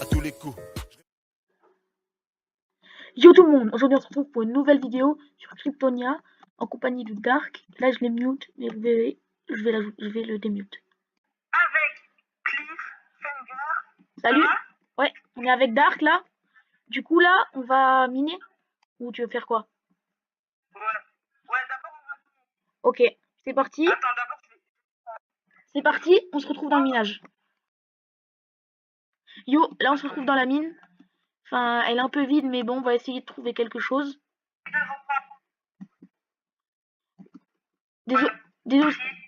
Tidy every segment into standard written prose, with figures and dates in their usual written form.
à tous les coups. Yo tout le monde, aujourd'hui on se retrouve pour une nouvelle vidéo sur Kryptonia en compagnie de Dark. Là je l'ai mute, mais vous verrez, je vais le démute. Avec Cliffhanger. Salut. Ouais, on est avec Dark là. Du coup là, on va miner. Ou tu veux faire quoi? Ouais, d'abord on va... Ok, c'est parti. Attends, d'abord C'est parti, on se retrouve dans le minage. Yo, là on se retrouve dans la mine. Enfin, elle est un peu vide, mais bon, on va essayer de trouver quelque chose.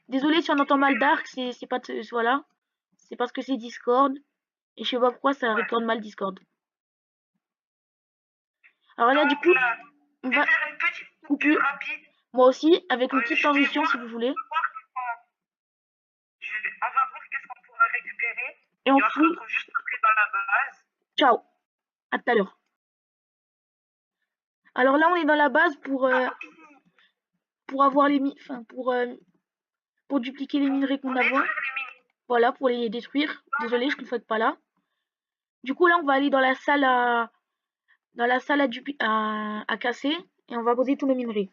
Désolé si on entend mal Dark, c'est pas voilà. C'est parce que c'est Discord. Et je sais pas pourquoi ça recorde mal Discord. Alors là, du coup, on va faire une petite couper. rapide. Moi aussi, avec une petite transition si vous voulez. On va voir qu'est-ce qu'on pourra récupérer. Et on se fout. retrouve juste après dans la base. Ciao. À tout à l'heure. Alors là, on est dans la base pour avoir les enfin pour dupliquer les minerais qu'on a besoin. Voilà, pour les détruire. Désolé, je ne le fais pas là. Du coup, là, on va aller dans la salle à casser et on va poser tous les minerais.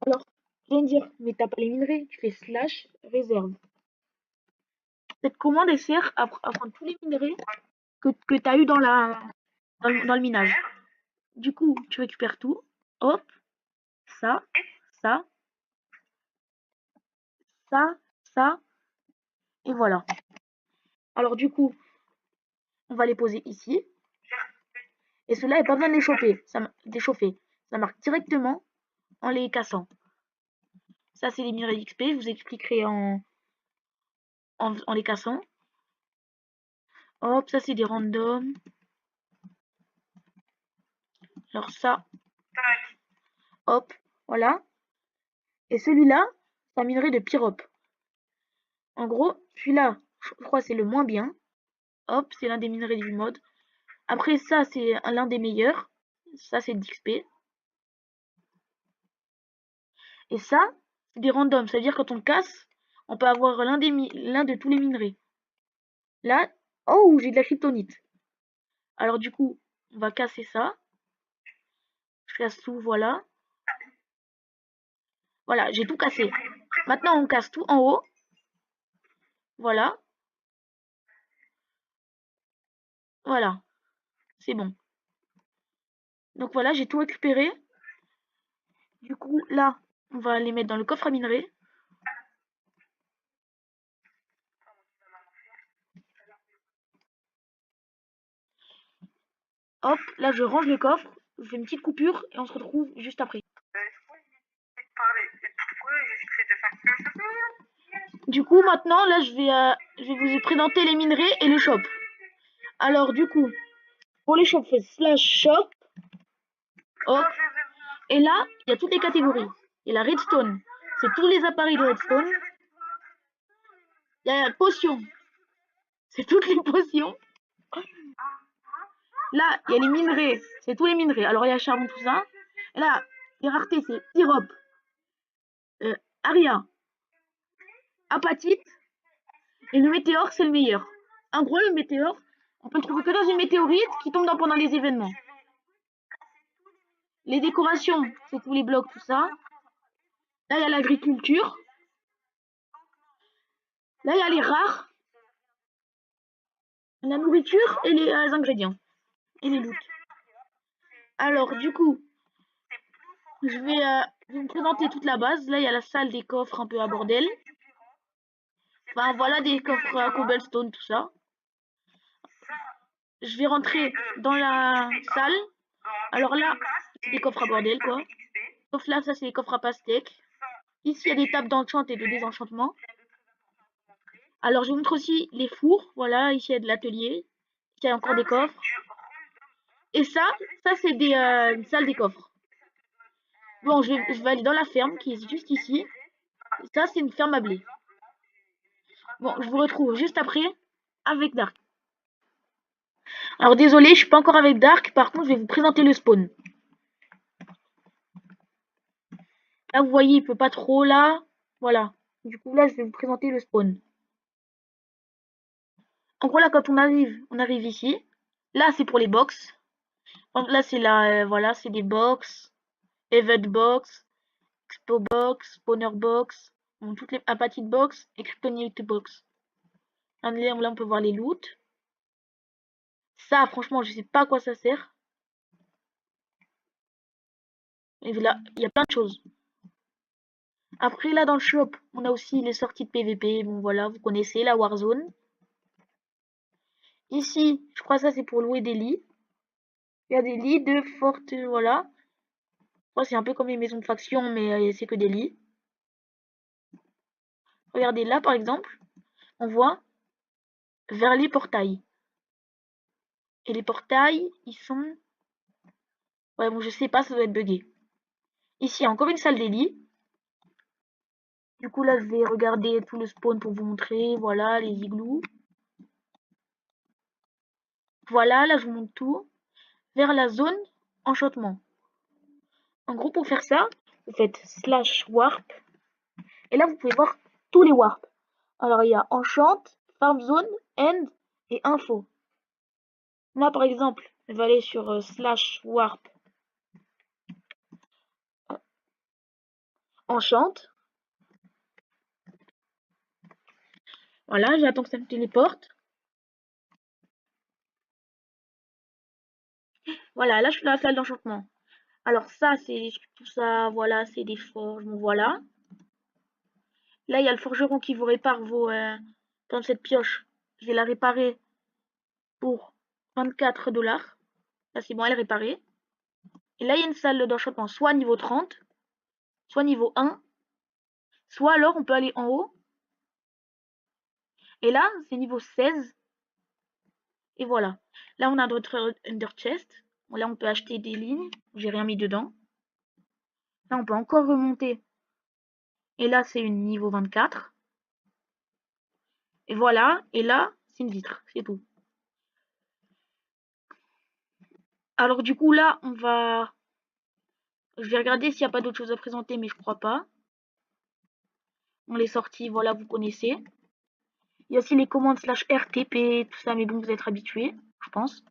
Alors, je viens de dire, mais t'as pas les minerais, tu fais slash réserve. Cette commande elle sert à prendre tous les minerais que tu as eu dans le minage. Du coup, tu récupères tout. Hop, ça, ça, ça, et voilà. Alors du coup, on va les poser ici. Et cela n'est pas besoin de les chauffer. Ça marque directement en les cassant. Ça, c'est les minerais d'XP. Je vous expliquerai en les cassant. Hop, ça, c'est des randoms. Alors ça, hop, voilà. Et celui-là, c'est un minerai de pyrope. En gros, celui-là, je crois c'est le moins bien. Hop, c'est l'un des minerais du mode. Après ça, c'est l'un des meilleurs. Ça, c'est d'XP. Et ça, c'est des randoms. Ça veut dire quand on casse, on peut avoir l'un de tous les minerais. Là, oh, j'ai de la kryptonite. Alors du coup, on va casser ça. Je casse tout, voilà. Voilà, j'ai tout cassé. Maintenant, on casse tout en haut. Voilà. Voilà. C'est bon. Donc voilà, j'ai tout récupéré. Du coup, là, on va les mettre dans le coffre à minerais. Hop, là, je range le coffre. Je fais une petite coupure et on se retrouve juste après. Du coup, maintenant, là, je vais vous présenter les minerais et le shop. Alors, du coup, pour les shops, faites slash shop. Hop. Et là, il y a toutes les catégories. Il y a la redstone. C'est tous les appareils de redstone. Il y a la potion. C'est toutes les potions. Là, il y a les minerais. C'est tous les minerais. Alors, il y a charbon, tout ça. Et là, les raretés, c'est pyrope, aria, apatite. Et le météore, c'est le meilleur. En gros, le météore, on peut le trouver que dans une météorite qui tombe pendant les événements. Les décorations, c'est tous les blocs, tout ça. Là, il y a l'agriculture. Là, il y a les rares. La nourriture et les ingrédients. Et les loots. Alors, du coup, je vais me présenter toute la base. Là, il y a la salle des coffres un peu à bordel. Enfin, voilà des coffres à cobblestone, tout ça. Je vais rentrer dans la salle. Alors là, c'est des coffres à bordel, quoi. Sauf là, ça, c'est des coffres à pastèques. Ici, il y a des tables d'enchant et de désenchantement. Alors, je vous montre aussi les fours. Voilà, ici, il y a de l'atelier. Ici, il y a encore des coffres. Et ça c'est une salle des coffres. Bon, je vais aller dans la ferme qui est juste ici. Ça, c'est une ferme à blé. Bon, je vous retrouve juste après avec Dark. Alors, désolé, je suis pas encore avec Dark. Par contre, je vais vous présenter le spawn. Là, vous voyez, il peut pas trop, là. Voilà. Du coup, là, je vais vous présenter le spawn. En gros, là, quand on arrive ici. Là, c'est pour les box. Là, c'est la, voilà, c'est des box, event box, expo box, spawner box, bon, toutes les apatite box et kryptonite box. Là, on peut voir les loots. Ça, franchement, je sais pas à quoi ça sert. Et là, il y a plein de choses. Après, là, dans le shop, on a aussi les sorties de PVP. Bon, voilà, vous connaissez la Warzone. Ici, je crois que ça, c'est pour louer des lits. Il y a des lits de forte, voilà. C'est un peu comme les maisons de faction, mais c'est que des lits. Regardez là, par exemple, on voit vers les portails. Et les portails, ils sont... Ouais, bon, je sais pas, ça doit être bugué. Ici, encore une salle des lits. Du coup, là, je vais regarder tout le spawn pour vous montrer. Voilà, les igloos. Voilà, là, je vous montre tout. Vers la zone enchantement. En gros, pour faire ça, vous faites /warp. Et là, vous pouvez voir tous les warps. Alors, il y a enchant, farm zone, end et info. Moi, par exemple, je vais aller sur /warp enchant. Voilà, j'attends que ça me téléporte. Voilà, là, je suis dans la salle d'enchantement. Alors ça, c'est tout ça, voilà, c'est des forges, bon, voilà. Là, il y a le forgeron qui vous répare vos... dans cette pioche, je vais la réparer pour 24 $. Là, c'est bon, elle est réparée. Et là, il y a une salle d'enchantement, soit niveau 30, soit niveau 1, soit alors on peut aller en haut. Et là, c'est niveau 16. Et voilà. Là, on a notre Under Chest. Bon, là, on peut acheter des lignes. J'ai rien mis dedans. Là, on peut encore remonter. Et là, c'est une niveau 24. Et voilà. Et là, c'est une vitre. C'est tout. Alors, du coup, là, je vais regarder s'il n'y a pas d'autre chose à présenter, mais je crois pas. On les sorties, voilà, vous connaissez. Il y a aussi les commandes /RTP, tout ça, mais bon, vous êtes habitués, je pense.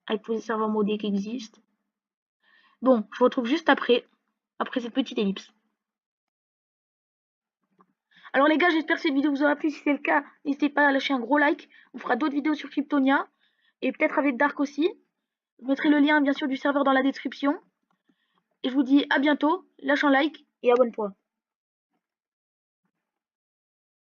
Avec tous les serveurs modés qui existent. Bon, je vous retrouve juste après cette petite ellipse. Alors les gars, j'espère que cette vidéo vous aura plu. Si c'est le cas, n'hésitez pas à lâcher un gros like. On fera d'autres vidéos sur Kryptonia. Et peut-être avec Dark aussi. Je mettrai le lien, bien sûr, du serveur dans la description. Et je vous dis à bientôt. Lâche un like et abonne-toi.